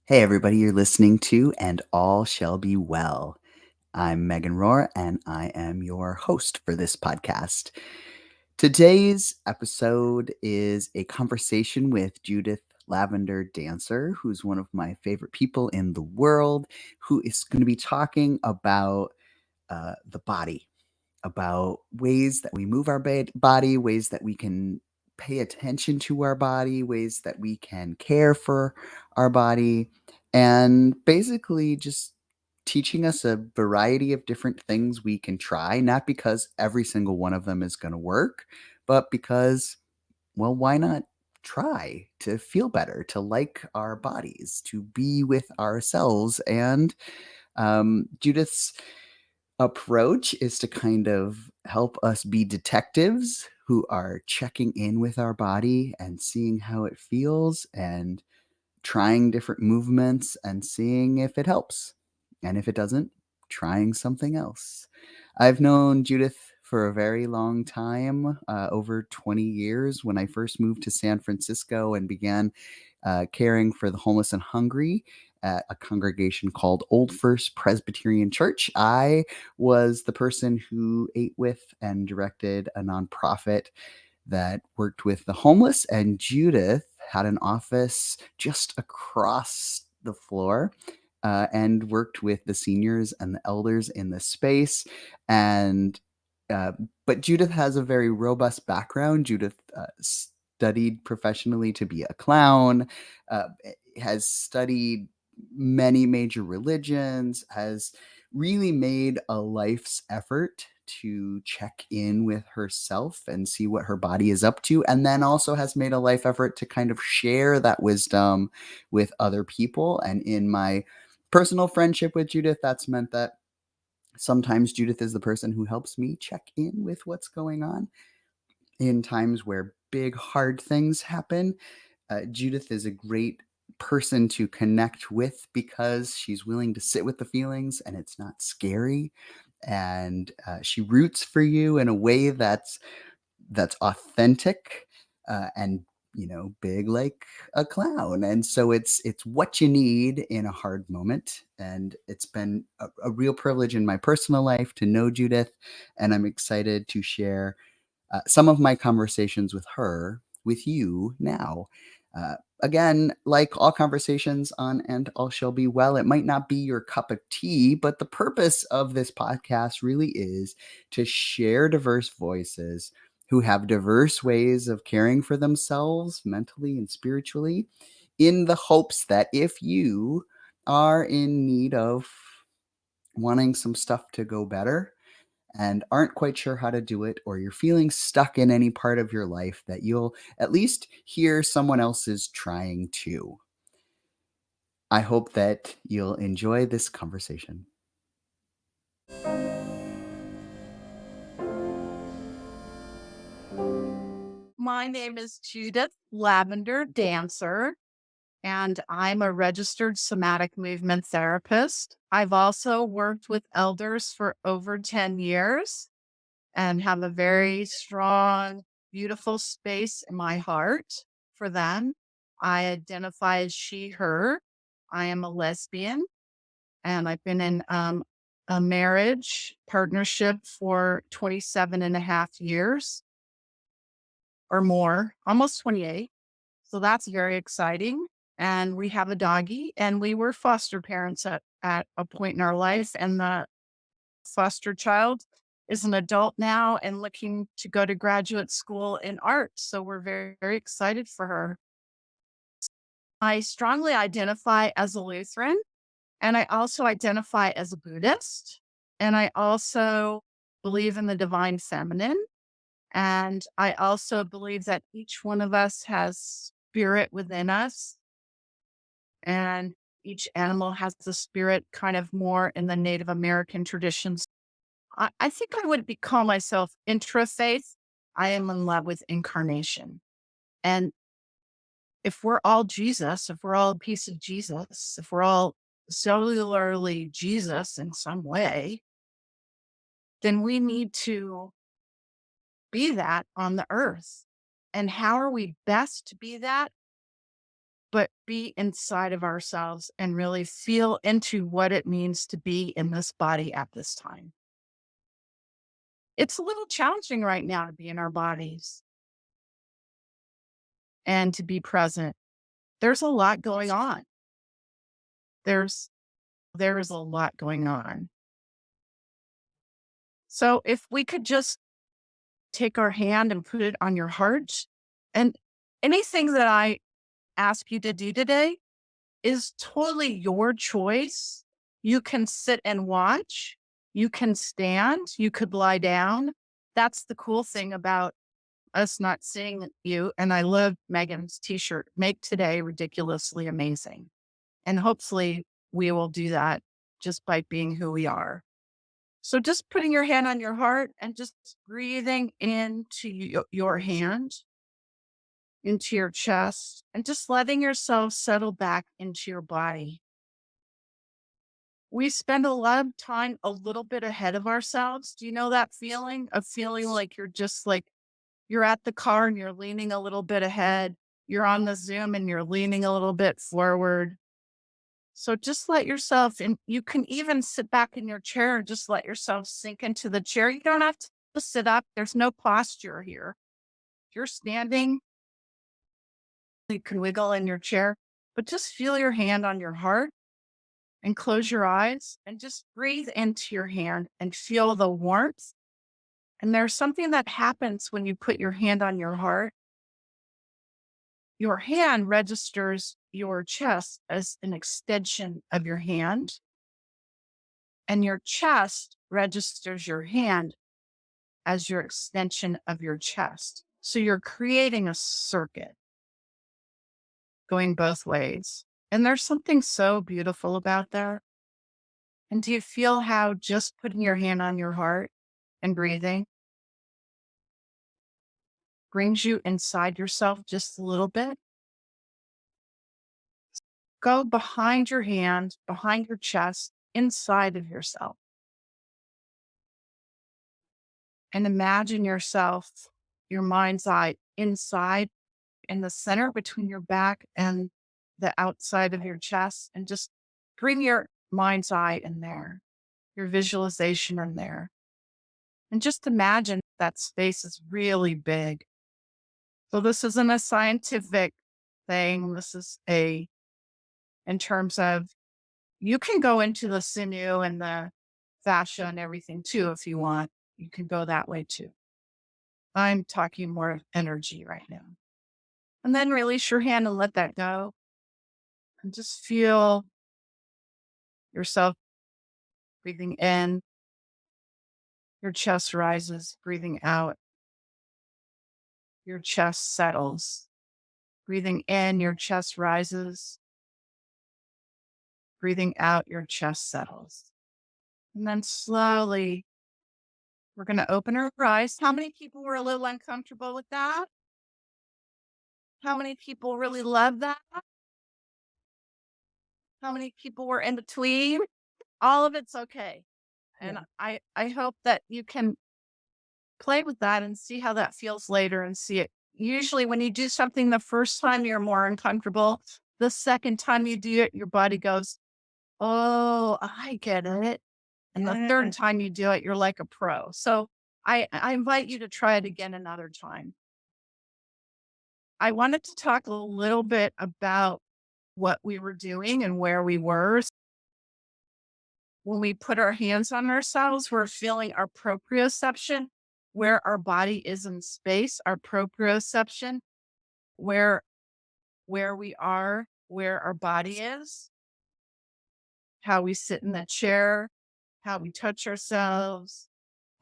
Hey, everybody, you're listening to And All Shall Be Well. I'm Megan Rohrer, and I am your host for this podcast. Today's episode is a conversation with Judith Lavender Dancer, who's one of my favorite people in the world, who is going to be talking about the body, about ways that we move our body, ways that we can pay attention to our body, ways that we can care for our body, and basically just teaching us a variety of different things we can try, not because every single one of them is going to work, but because, well, why not try to feel better, to like our bodies, to be with ourselves? And Judith's approach is to kind of help us be detectives who are checking in with our body and seeing how it feels and trying different movements and seeing if it helps. And if it doesn't, trying something else. I've known Judith for a very long time, over 20 years, when I first moved to San Francisco and began caring for the homeless and hungry at a congregation called Old First Presbyterian Church. I was the person who ate with and directed a nonprofit that worked with the homeless, and Judith had an office just across the floor and worked with the seniors and the elders in the space. And uh, but Judith has a very robust background. Judith studied professionally to be a clown, has studied many major religions, has really made a life's effort to check in with herself and see what her body is up to, and then also has made a life effort to kind of share that wisdom with other people. And in my personal friendship with Judith, that's meant that sometimes Judith is the person who helps me check in with what's going on in times where big, hard things happen. Judith is a great person to connect with because she's willing to sit with the feelings and it's not scary. And she roots for you in a way that's authentic and big like a clown. And so it's what you need in a hard moment. And it's been a real privilege in my personal life to know Judith, and I'm excited to share some of my conversations with her with you now. Again, like all conversations on And All Shall Be Well, it might not be your cup of tea, but the purpose of this podcast really is to share diverse voices who have diverse ways of caring for themselves mentally and spiritually, in the hopes that if you are in need of wanting some stuff to go better, and aren't quite sure how to do it, or you're feeling stuck in any part of your life, that you'll at least hear someone else's trying to. I hope that you'll enjoy this conversation. My name is Judith Lavender Dancer, and I'm a registered somatic movement therapist. I've also worked with elders for over 10 years and have a very strong, beautiful space in my heart for them. I identify as she, her. I am a lesbian, and I've been in a marriage partnership for 27 and a half years or more, almost 28. So that's very exciting. And we have a doggy, and we were foster parents at a point in our life. And the foster child is an adult now and looking to go to graduate school in art. So we're very, very excited for her. I strongly identify as a Lutheran, and I also identify as a Buddhist. And I also believe in the divine feminine. And I also believe that each one of us has spirit within us, and each animal has the spirit kind of more in the Native American traditions. I think I would call myself intra-faith. I am in love with incarnation. And if we're all Jesus, if we're all a piece of Jesus, if we're all cellularly Jesus in some way, then we need to be that on the earth. And how are we best to be that? but be inside of ourselves and really feel into what it means to be in this body at this time. It's a little challenging right now to be in our bodies and to be present. There's a lot going on. There's there is a lot going on. So if we could just take our hand and put it on your heart, and anything that I ask you to do today is totally your choice. You can sit and watch. You can stand. You could lie down. That's the cool thing about us not seeing you. And I love Megan's t-shirt, Make Today Ridiculously Amazing. And hopefully we will do that just by being who we are. So just putting your hand on your heart and just breathing into your hand, into your chest, and just letting yourself settle back into your body. We spend a lot of time a little bit ahead of ourselves. Do you know that feeling of feeling like you're just like you're at the car and you're leaning a little bit ahead? You're on the Zoom and you're leaning a little bit forward. So just let yourself, and you can even sit back in your chair and just let yourself sink into the chair. You don't have to sit up. There's no posture here. If you're standing, you can wiggle in your chair, but just feel your hand on your heart and close your eyes and just breathe into your hand and feel the warmth. And there's something that happens when you put your hand on your heart. Your hand registers your chest as an extension of your hand, and your chest registers your hand as your extension of your chest. So you're creating a circuit going both ways. And there's something so beautiful about that. And do you feel how just putting your hand on your heart and breathing brings you inside yourself just a little bit? Go behind your hand, behind your chest, inside of yourself, and imagine yourself, your mind's eye, inside in the center between your back and the outside of your chest, and just bring your mind's eye in there, your visualization in there. And just imagine that space is really big. So this isn't a scientific thing. This is in terms of, you can go into the sinew and the fascia and everything too if you want. You can go that way too. I'm talking more of energy right now. And then release your hand and let that go. And just feel yourself breathing in, your chest rises, breathing out, your chest settles. Breathing in, your chest rises, breathing out, your chest settles. And then slowly, we're going to open our eyes. How many people were a little uncomfortable with that? How many people really love that? How many people were in between? All of it's okay. And Yeah. I hope that you can play with that and see how that feels later and see it. Usually when you do something the first time, you're more uncomfortable. The second time you do it, your body goes, "Oh, I get it." And the third time you do it, you're like a pro. So I invite you to try it again another time. I wanted to talk a little bit about what we were doing and where we were. When we put our hands on ourselves, we're feeling our proprioception, where our body is in space, our proprioception, where where we are, where our body is, how we sit in the chair, how we touch ourselves,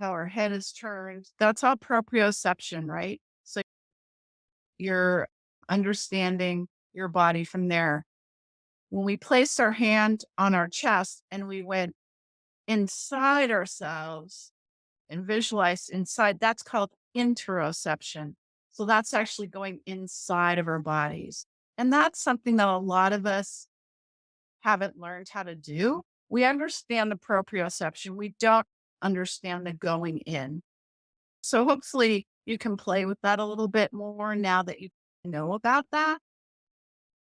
how our head is turned. That's all proprioception, right? So you're understanding your body from there. When we placed our hand on our chest and we went inside ourselves and visualized inside, that's called interoception. So that's actually going inside of our bodies. And that's something that a lot of us haven't learned how to do. We understand the proprioception. We don't understand the going in. So hopefully you can play with that a little bit more now that you know about that.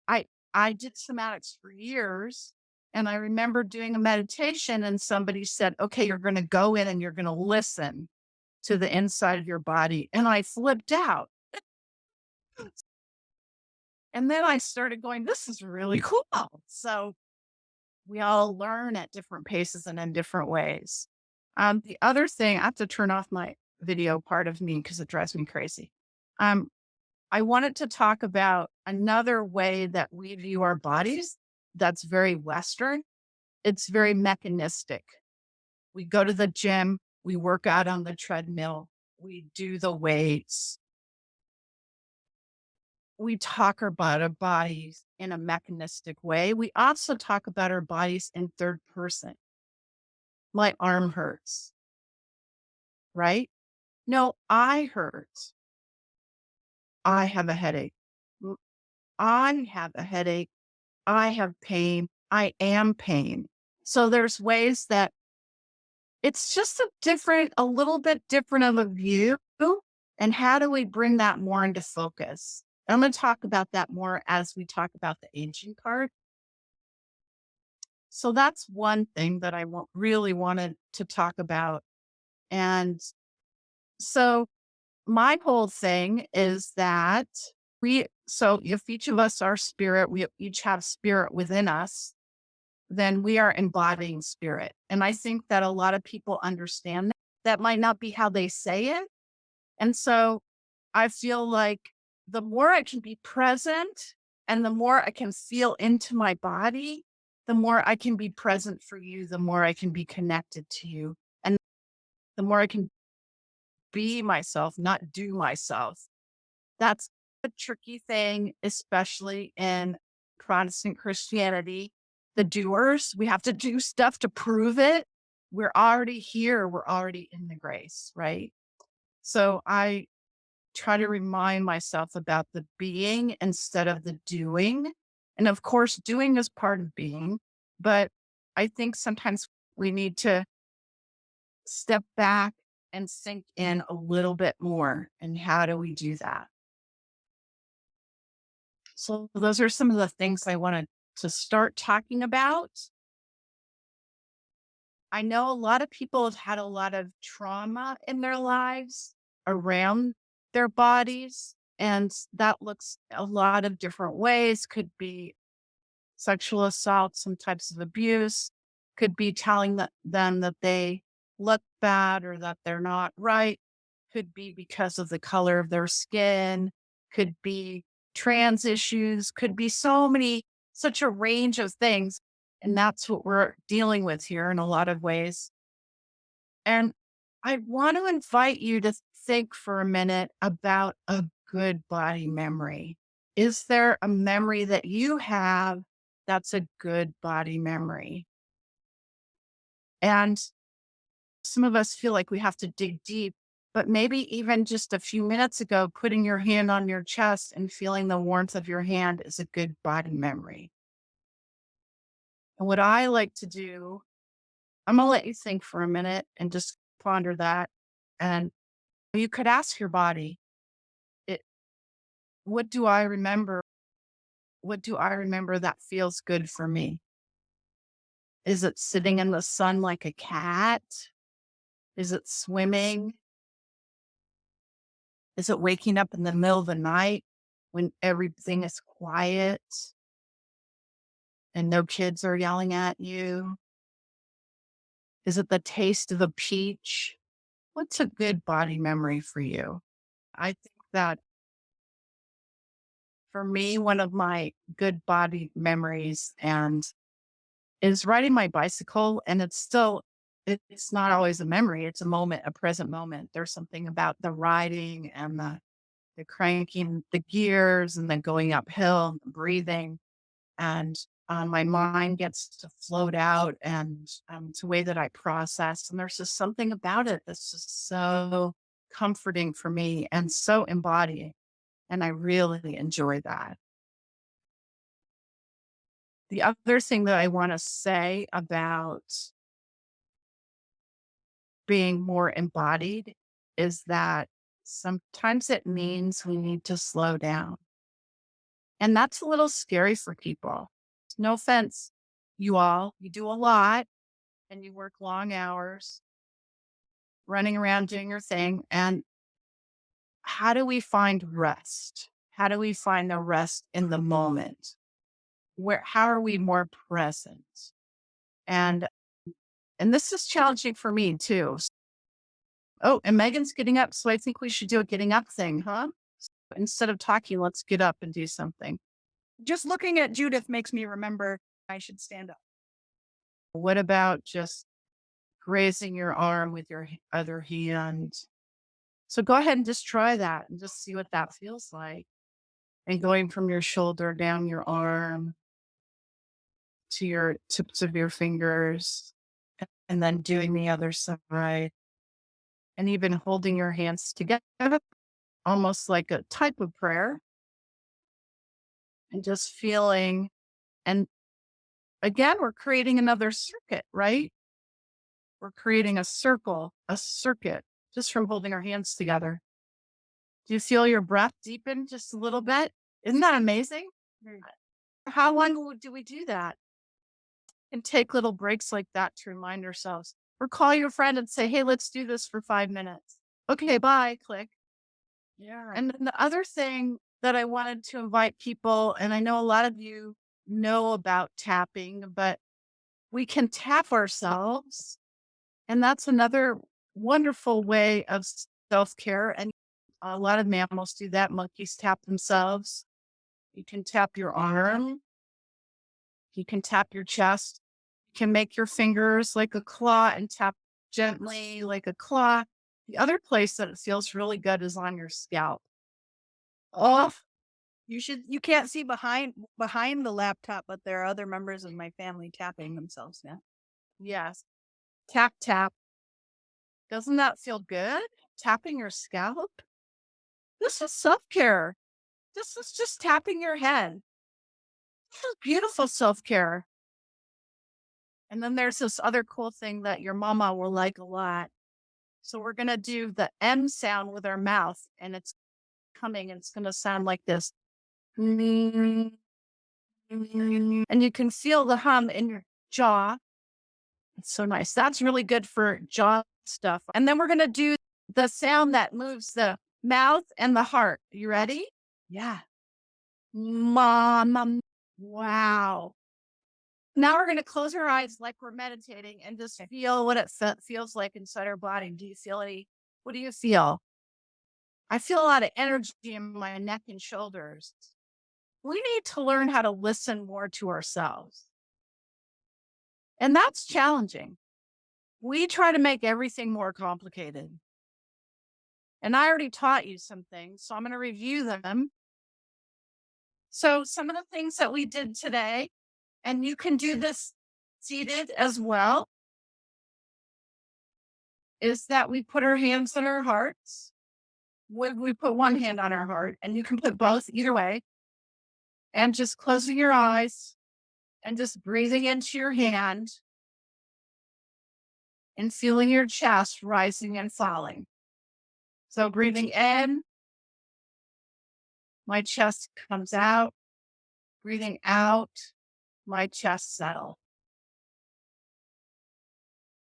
I I did somatics for years, and I remember doing a meditation and somebody said, "Okay, you're gonna go in and you're gonna listen to the inside of your body." And I flipped out. And then I started going, "This is really cool." So we all learn at different paces and in different ways. The other thing, I have to turn off my video part of me because it drives me crazy. Um, I wanted to talk about another way that we view our bodies that's very Western. It's very mechanistic. We go to the gym, we work out on the treadmill, we do the weights, we talk about our bodies in a mechanistic way. We also talk about our bodies in third person. My arm hurts, right? No, I hurt. I have a headache. Mm, I have a headache. I have pain. I am pain. So there's ways that it's just a little bit different of a view. And how do we bring that more into focus? I'm going to talk about that more as we talk about the aging part. So that's one thing that really wanted to talk about. And so my whole thing is that so if each of us are spirit, we each have spirit within us, then we are embodying spirit. And I think that a lot of people understand that. That might not be how they say it. And so I feel like the more I can be present and the more I can feel into my body, the more I can be present for you, the more I can be connected to you, and the more I can be myself, not do myself. That's a tricky thing, especially in Protestant Christianity. The doers, we have to do stuff to prove it. We're already here, we're already in the grace, right? So I try to remind myself about the being instead of the doing. And of course, doing is part of being, but I think sometimes we need to step back and sink in a little bit more. And how do we do that? So those are some of the things I wanted to start talking about. I know a lot of people have had a lot of trauma in their lives around their bodies, and that looks a lot of different ways. Could be sexual assault, some types of abuse, could be telling them that they look bad or that they're not right, could be because of the color of their skin, could be trans issues, could be such a range of things. And that's what we're dealing with here in a lot of ways. And I want to invite you to think for a minute about a good body memory. Is there a memory that you have that's a good body memory? And some of us feel like we have to dig deep, but maybe even just a few minutes ago, putting your hand on your chest and feeling the warmth of your hand is a good body memory. And what I like to do, I'm going to let you think for a minute and just ponder that. And you could ask your body, it, what do I remember? What do I remember that feels good for me? Is it sitting in the sun like a cat? Is it swimming? Is it waking up in the middle of the night when everything is quiet and no kids are yelling at you? Is it the taste of a peach? What's a good body memory for you? I think that for me, one of my good body memories and is riding my bicycle, and it's not always a memory, it's a moment, a present moment. There's something about the riding and the cranking the gears and then going uphill, breathing, and, my mind gets to float out, and, it's a way that I process, and there's just something about it that's just so comforting for me and so embodying, and I really enjoy that. The other thing that I wanna say about being more embodied is that sometimes it means we need to slow down. And that's a little scary for people. No offense, you all. You do a lot and you work long hours running around doing your thing. And how do we find rest? How do we find the rest in the moment? How are we more present? And and this is challenging for me too. Oh, and Megan's getting up, so I think we should do a getting up thing, huh? Instead of talking, let's get up and do something. Just looking at Judith makes me remember I should stand up. What about just grazing your arm with your other hand? So go ahead and just try that and just see what that feels like. And going from your shoulder down your arm to your tips of your fingers, and then doing the other side, and even holding your hands together, almost like a type of prayer, and just feeling. And again, we're creating another circuit, right? We're creating a circuit just from holding our hands together. Do you feel your breath deepen just a little bit? Isn't that amazing? How long do we do that? And take little breaks like that to remind ourselves. Or call your friend and say, hey, let's do this for 5 minutes. Okay, bye, click. Yeah. And then the other thing that I wanted to invite people, and I know a lot of you know about tapping, but we can tap ourselves. And that's another wonderful way of self care. And a lot of mammals do that. Monkeys tap themselves. You can tap your arm. You can tap your chest. You can make your fingers like a claw and tap gently like a claw. The other place that it feels really good is on your scalp. Oh, You can't see behind the laptop, but there are other members of my family tapping themselves now. yes. Tap, tap. Doesn't that feel good? Tapping your scalp? This is self care. This is just tapping your head. This is beautiful self care. And then there's this other cool thing that your mama will like a lot. So we're going to do the M sound with our mouth, and it's coming and it's going to sound like this. And you can feel the hum in your jaw. It's so nice. That's really good for jaw stuff. And then we're going to do the sound that moves the mouth and the heart. You ready? Yeah. Mama. Wow. Now we're going to close our eyes like we're meditating and just feel what it feels like inside our body. Do you feel any? What do you feel? I feel a lot of energy in my neck and shoulders. We need to learn how to listen more to ourselves. And that's challenging. We try to make everything more complicated. And I already taught you some things, so I'm going to review them. So some of the things that we did today, and you can do this seated as well, is that we put our hands on our hearts. We put one hand on our heart, and you can put both either way. And just closing your eyes and just breathing into your hand and feeling your chest rising and falling. So breathing in, my chest comes out. Breathing out, my chest settles.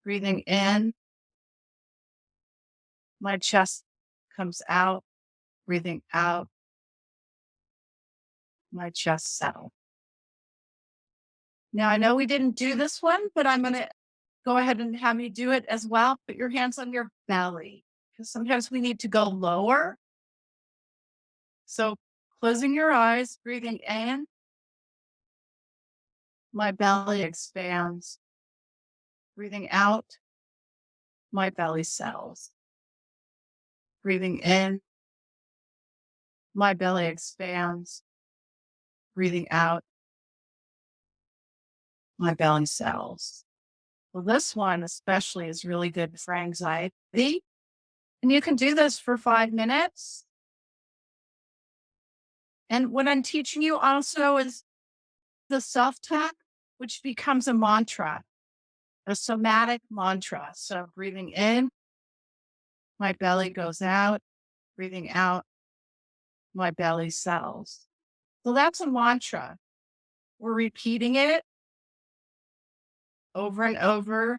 Breathing in, my chest comes out. Breathing out, my chest settles. Now, I know we didn't do this one, but I'm going to go ahead and have you do it as well. Put your hands on your belly because sometimes we need to go lower. So closing your eyes, breathing in, my belly expands. Breathing out, my belly settles. Breathing in, my belly expands. Breathing out, my belly settles. Well, this one especially is really good for anxiety. And you can do this for 5 minutes. And what I'm teaching you also is the self-talk, which becomes a mantra, a somatic mantra. So breathing in, my belly goes out. Breathing out, my belly settles. So that's a mantra. We're repeating it over and over,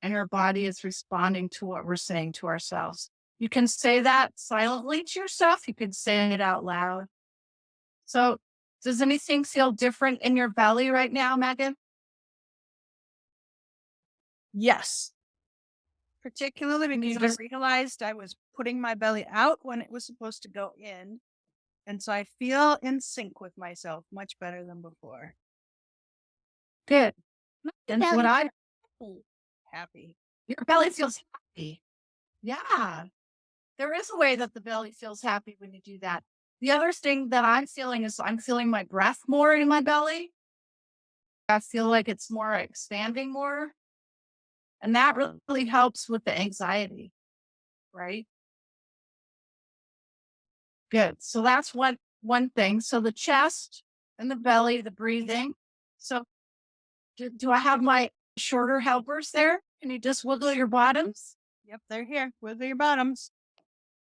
and our body is responding to what we're saying to ourselves. You can say that silently to yourself. You can say it out loud. So does anything feel different in your belly right now, Megan? Yes. Particularly because I realized I was putting my belly out when it was supposed to go in. And so I feel in sync with myself much better than before. Good. And what I Happy. your belly feels happy. Yeah. There is a way that the belly feels happy when you do that. The other thing that I'm feeling is I'm feeling my breath more in my belly. I feel like it's more expanding more. And that really helps with the anxiety, right? Good. So that's one thing. So the chest and the belly, the breathing. So do I have my shorter helpers there? Can you just wiggle your bottoms? Yep, they're here. Wiggle your bottoms.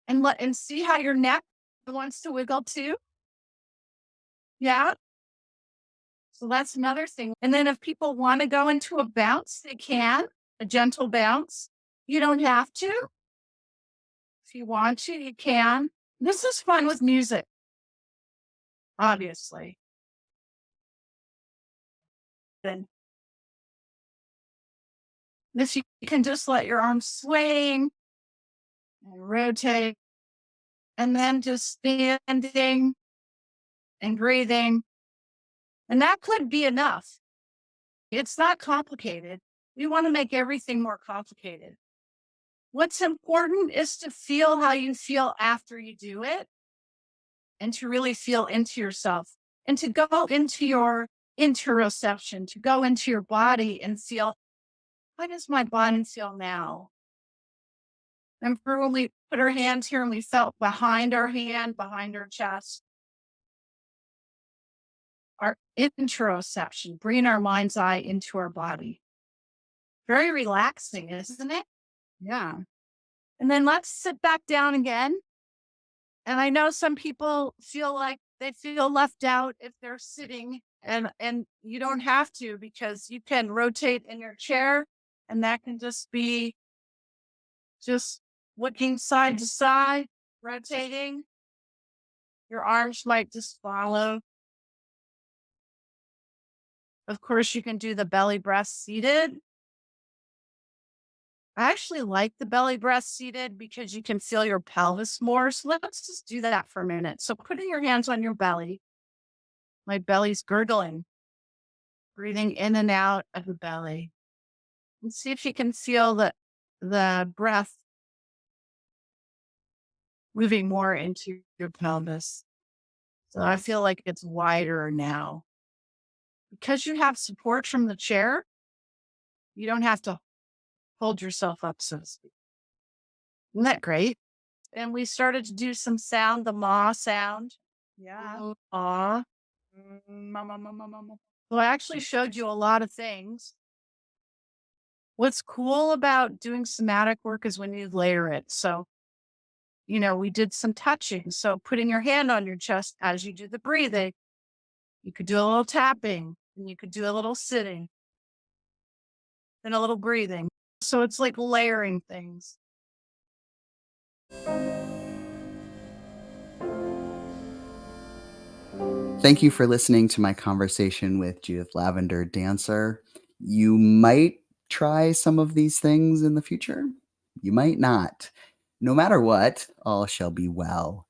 And see how your neck wants to wiggle too? Yeah. So that's another thing. And then if people want to go into a bounce, they can, a gentle bounce. You don't have to. If you want to, you can. This is fun with music, obviously. Then this, you can just let your arms swing and rotate, and then just standing and breathing. And that could be enough. It's not complicated. We want to make everything more complicated. What's important is to feel how you feel after you do it and to really feel into yourself and to go into your interoception, to go into your body and feel, how does my body feel now? Remember when we put our hands here and we felt behind our hand, behind our chest? Our interoception, bringing our mind's eye into our body. Very relaxing, isn't it? Yeah. And then let's sit back down again. And I know some people feel like they feel left out if they're sitting, and you don't have to, because you can rotate in your chair, and that can just be just looking side to side, rotating. Your arms might just follow. Of course, you can do the belly breath seated. I actually like the belly breath seated because you can feel your pelvis more. So let's just do that for a minute. So putting your hands on your belly, my belly's gurgling, breathing in and out of the belly. And see if you can feel the breath moving more into your pelvis. So I feel like it's wider now. Because you have support from the chair, you don't have to hold yourself up, so to speak. Isn't that great? And we started to do some sound, the ma sound. Yeah. Ah. So I actually showed you a lot of things. What's cool about doing somatic work is when you layer it. So, we did some touching. So putting your hand on your chest as you do the breathing, you could do a little tapping, and you could do a little sitting and a little breathing. So it's like layering things. Thank you for listening to my conversation with Judith Dancer. You might try some of these things in the future. You might not. No matter what, all shall be well.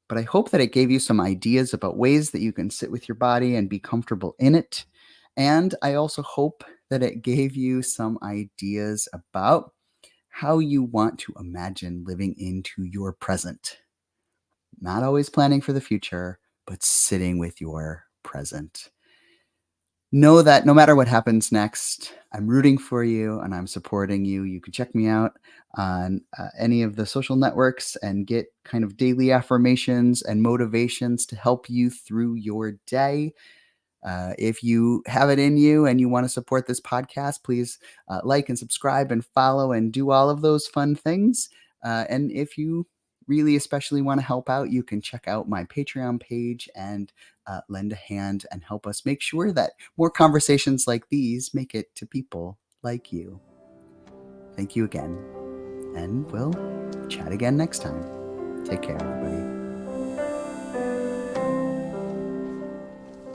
But I hope that it gave you some ideas about ways that you can sit with your body and be comfortable in it. And I also hope that it gave you some ideas about how you want to imagine living into your present. Not always planning for the future, but sitting with your present. Know that no matter what happens next, I'm rooting for you and I'm supporting you. You can check me out on any of the social networks and get kind of daily affirmations and motivations to help you through your day. If you have it in you and you want to support this podcast, please like and subscribe and follow and do all of those fun things. And if you really especially want to help out, you can check out my Patreon page and lend a hand and help us make sure that more conversations like these make it to people like you. Thank you again, and we'll chat again next time. Take care, everybody.